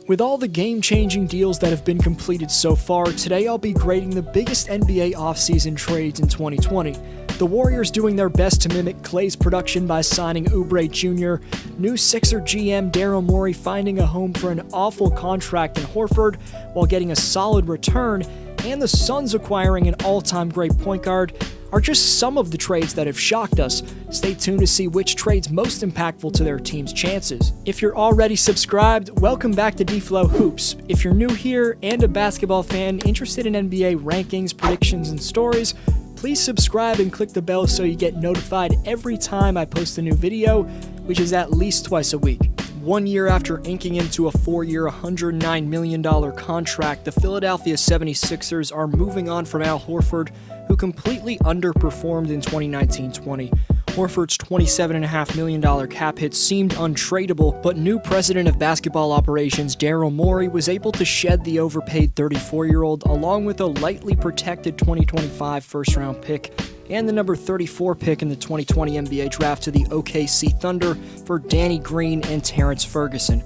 With all the game-changing deals that have been completed so far, today I'll be grading the biggest NBA offseason trades in 2020. The Warriors doing their best to mimic Clay's production by signing Oubre Jr., new Sixer GM Daryl Morey finding a home for an awful contract in Horford while getting a solid return, and the Suns acquiring an all-time great point guard are just some of the trades that have shocked us. Stay tuned to see which trade's most impactful to their team's chances. If you're already subscribed, welcome back to D-Flow Hoops. If you're new here and a basketball fan interested in NBA rankings, predictions, and stories, please subscribe and click the bell so you get notified every time I post a new video, which is at least twice a week. 1 year after inking into a 4-year, $109 million contract, the Philadelphia 76ers are moving on from Al Horford, who completely underperformed in 2019-20. Horford's $27.5 million cap hit seemed untradeable, but new president of basketball operations Daryl Morey was able to shed the overpaid 34-year-old along with a lightly protected 2025 first-round pick and the number 34 pick in the 2020 NBA draft to the OKC Thunder for Danny Green and Terrence Ferguson.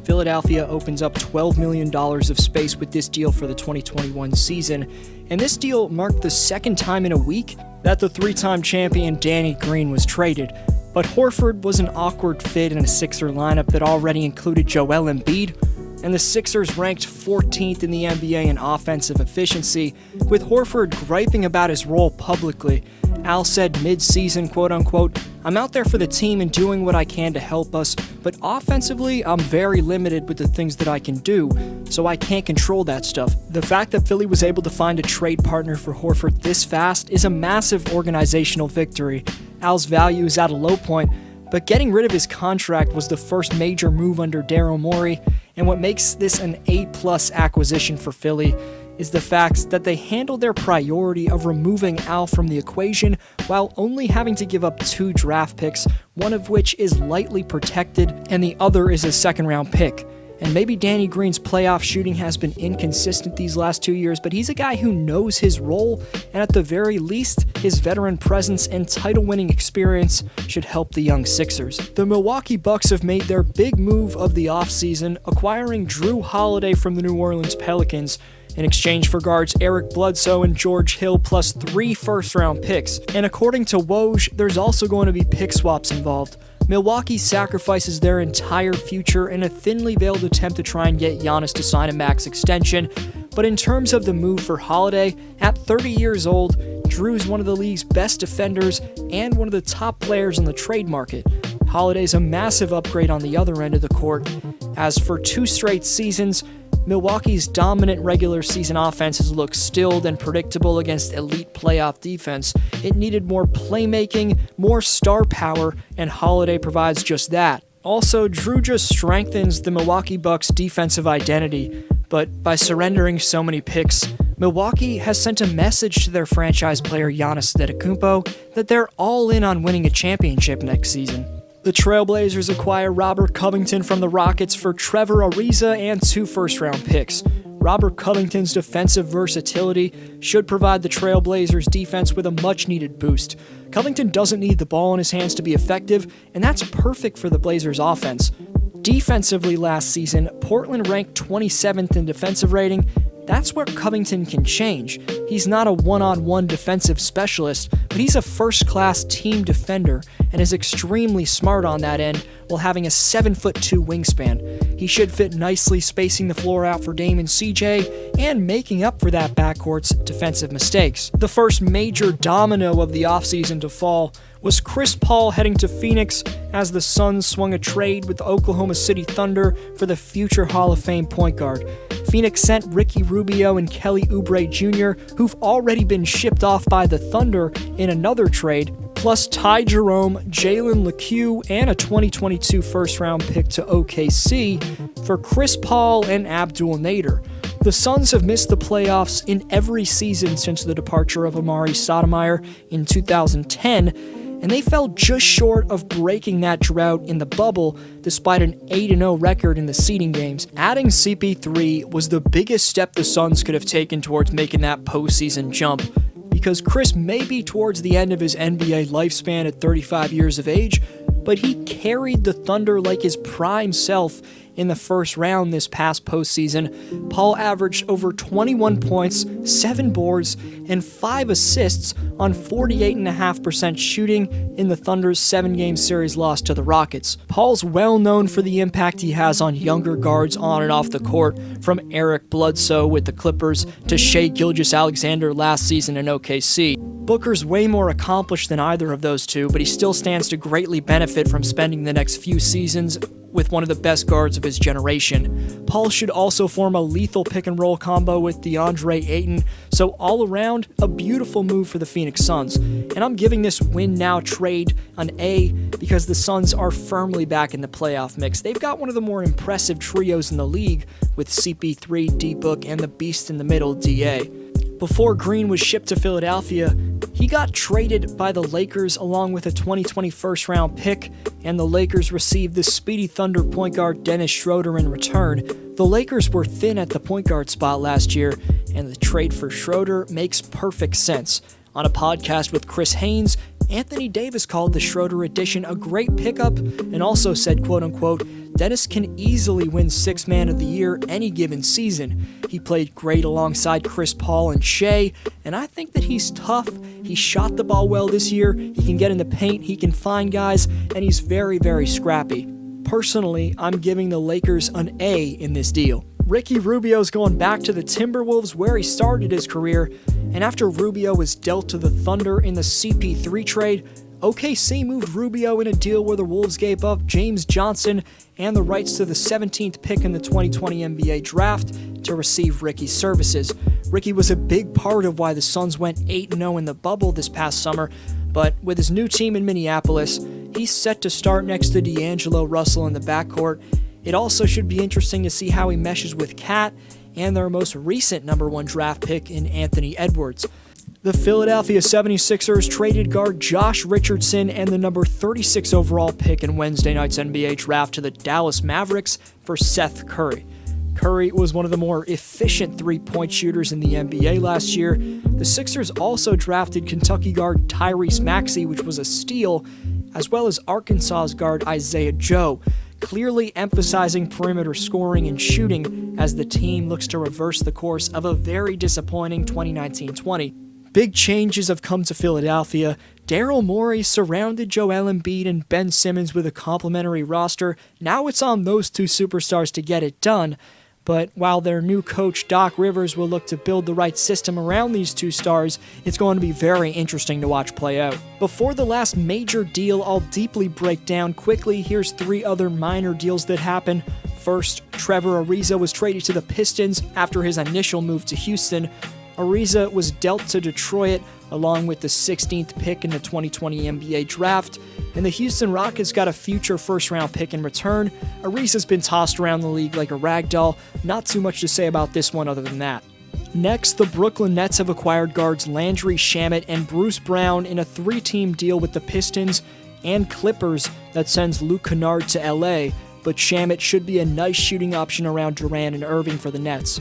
Philadelphia opens up $12 million of space with this deal for the 2021 season, and this deal marked the second time in a week that the three-time champion Danny Green was traded. But Horford was an awkward fit in a Sixer lineup that already included Joel Embiid, and the Sixers ranked 14th in the NBA in offensive efficiency, with Horford griping about his role publicly. Al said mid-season, quote-unquote, "I'm out there for the team and doing what I can to help us, but offensively, I'm very limited with the things that I can do, so I can't control that stuff." The fact that Philly was able to find a trade partner for Horford this fast is a massive organizational victory. Al's value is at a low point, but getting rid of his contract was the first major move under Daryl Morey, and what makes this an A+ acquisition for Philly is the fact that they handled their priority of removing Al from the equation while only having to give up 2 draft picks, one of which is lightly protected and the other is a second-round pick. And maybe Danny Green's playoff shooting has been inconsistent these last 2 years, but he's a guy who knows his role, and at the very least, his veteran presence and title-winning experience should help the young Sixers. The Milwaukee Bucks have made their big move of the offseason, acquiring Jrue Holiday from the New Orleans Pelicans in exchange for guards Eric Bledsoe and George Hill plus 3 first-round picks. And according to Woj, there's also going to be pick swaps involved. Milwaukee sacrifices their entire future in a thinly veiled attempt to try and get Giannis to sign a max extension, but in terms of the move for Holiday, at 30 years old, Jrue's one of the league's best defenders and one of the top players on the trade market. Holiday's a massive upgrade on the other end of the court, as for 2 straight seasons, Milwaukee's dominant regular season offense has looked stilled and predictable against elite playoff defense. It needed more playmaking, more star power, and Holiday provides just that. Also, Jrue just strengthens the Milwaukee Bucks' defensive identity, but by surrendering so many picks, Milwaukee has sent a message to their franchise player Giannis Antetokounmpo that they're all in on winning a championship next season. The Trailblazers acquire Robert Covington from the Rockets for Trevor Ariza and 2 first-round picks. Robert Covington's defensive versatility should provide the Trailblazers' defense with a much-needed boost. Covington doesn't need the ball in his hands to be effective, and that's perfect for the Blazers' offense. Defensively last season, Portland ranked 27th in defensive rating. That's where Covington can change. He's not a one-on-one defensive specialist, but he's a first-class team defender and is extremely smart on that end while having a 7'2" wingspan. He should fit nicely spacing the floor out for Dame and CJ and making up for that backcourt's defensive mistakes. The first major domino of the offseason to fall was Chris Paul heading to Phoenix as the Suns swung a trade with the Oklahoma City Thunder for the future Hall of Fame point guard. Phoenix sent Ricky Rubio and Kelly Oubre Jr., who've already been shipped off by the Thunder in another trade, plus Ty Jerome, Jalen LeCue, and a 2022 first-round pick to OKC for Chris Paul and Abdul Nader. The Suns have missed the playoffs in every season since the departure of Amari Stoudemire in 2010, and they fell just short of breaking that drought in the bubble despite an 8-0 record in the seeding games. Adding CP3 was the biggest step the Suns could have taken towards making that postseason jump, because Chris may be towards the end of his NBA lifespan at 35 years of age, but he carried the Thunder like his prime self in the first round this past postseason, Paul averaged over 21 points, 7 boards, and 5 assists on 48.5% shooting in the Thunder's 7-game series loss to the Rockets. Paul's well known for the impact he has on younger guards on and off the court, from Eric Bledsoe with the Clippers to Shai Gilgeous-Alexander last season in OKC. Booker's way more accomplished than either of those two, but he still stands to greatly benefit from spending the next few seasons with one of the best guards of his generation. Paul should also form a lethal pick-and-roll combo with DeAndre Ayton, so all around, a beautiful move for the Phoenix Suns. And I'm giving this win-now trade an A because the Suns are firmly back in the playoff mix. They've got one of the more impressive trios in the league with CP3, D-Book, and the beast in the middle, DA. Before Green was shipped to Philadelphia, he got traded by the Lakers along with a 2020 first-round pick, and the Lakers received the speedy Thunder point guard Dennis Schroeder in return. The Lakers were thin at the point guard spot last year, and the trade for Schroeder makes perfect sense. On a podcast with Chris Haynes, Anthony Davis called the Schroeder addition a great pickup and also said, quote-unquote, Dennis can easily win Sixth Man of the Year any given season. He played great alongside Chris Paul and Shai, and I think that he's tough. He shot the ball well this year, he can get in the paint, he can find guys, and he's very, very scrappy. Personally, I'm giving the Lakers an A in this deal. Ricky Rubio's going back to the Timberwolves where he started his career, and after Rubio was dealt to the Thunder in the CP3 trade, OKC moved Rubio in a deal where the Wolves gave up James Johnson and the rights to the 17th pick in the 2020 NBA draft to receive Ricky's services. Ricky was a big part of why the Suns went 8-0 in the bubble this past summer, but with his new team in Minneapolis, he's set to start next to D'Angelo Russell in the backcourt. It also should be interesting to see how he meshes with Cat and their most recent number 1 draft pick in Anthony Edwards. The Philadelphia 76ers traded guard Josh Richardson and the number 36 overall pick in Wednesday night's NBA draft to the Dallas Mavericks for Seth Curry. Curry was one of the more efficient three-point shooters in the NBA last year. The Sixers also drafted Kentucky guard Tyrese Maxey, which was a steal, as well as Arkansas's guard Isaiah Joe, clearly emphasizing perimeter scoring and shooting as the team looks to reverse the course of a very disappointing 2019-20. Big changes have come to Philadelphia. Daryl Morey surrounded Joel Embiid and Ben Simmons with a complimentary roster. Now it's on those two superstars to get it done. But while their new coach Doc Rivers will look to build the right system around these two stars, it's going to be very interesting to watch play out. Before the last major deal I'll deeply break down quickly, here's 3 other minor deals that happened. First, Trevor Ariza was traded to the Pistons after his initial move to Houston. Ariza was dealt to Detroit along with the 16th pick in the 2020 NBA draft, and the Houston Rockets got a future first-round pick in return. Ariza's been tossed around the league like a rag doll. Not too much to say about this one other than that. Next, the Brooklyn Nets have acquired guards Landry Shamet and Bruce Brown in a 3-team deal with the Pistons and Clippers that sends Luke Kennard to LA, but Shamet should be a nice shooting option around Durant and Irving for the Nets.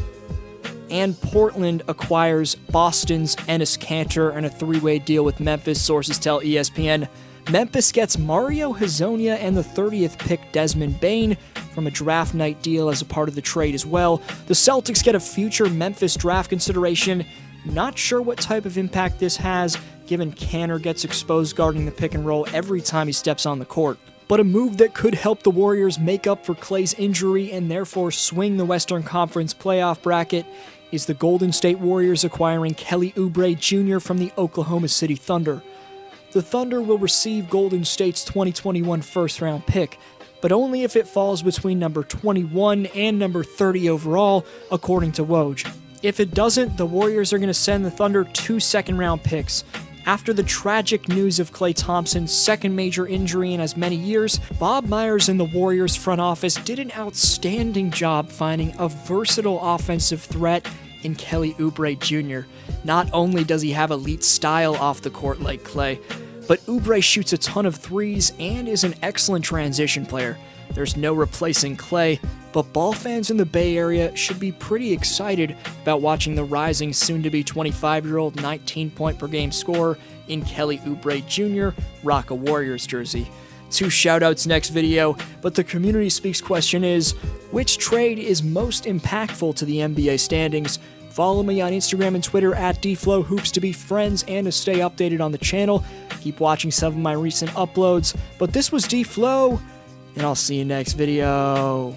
And Portland acquires Boston's Enes Kanter in a 3-way deal with Memphis, sources tell ESPN. Memphis gets Mario Hezonja and the 30th pick Desmond Bane from a draft night deal as a part of the trade as well. The Celtics get a future Memphis draft consideration. Not sure what type of impact this has, given Kanter gets exposed guarding the pick and roll every time he steps on the court. But a move that could help the Warriors make up for Klay's injury and therefore swing the Western Conference playoff bracket is the Golden State Warriors acquiring Kelly Oubre Jr. from the Oklahoma City Thunder. The Thunder will receive Golden State's 2021 first-round pick, but only if it falls between number 21 and number 30 overall, according to Woj. If it doesn't, the Warriors are going to send the Thunder 2 second-round picks. After the tragic news of Klay Thompson's second major injury in as many years, Bob Myers and the Warriors front office did an outstanding job finding a versatile offensive threat in Kelly Oubre Jr. Not only does he have elite style off the court like Klay, but Oubre shoots a ton of threes and is an excellent transition player. There's no replacing Klay, but ball fans in the Bay Area should be pretty excited about watching the rising soon-to-be 25-year-old 19-point-per-game scorer in Kelly Oubre Jr. rock a Warriors jersey. 2 shoutouts next video, but the Community Speaks question is, which trade is most impactful to the NBA standings? Follow me on Instagram and Twitter at DFlowHoops to be friends and to stay updated on the channel. Keep watching some of my recent uploads, but this was DFlow, and I'll see you next video.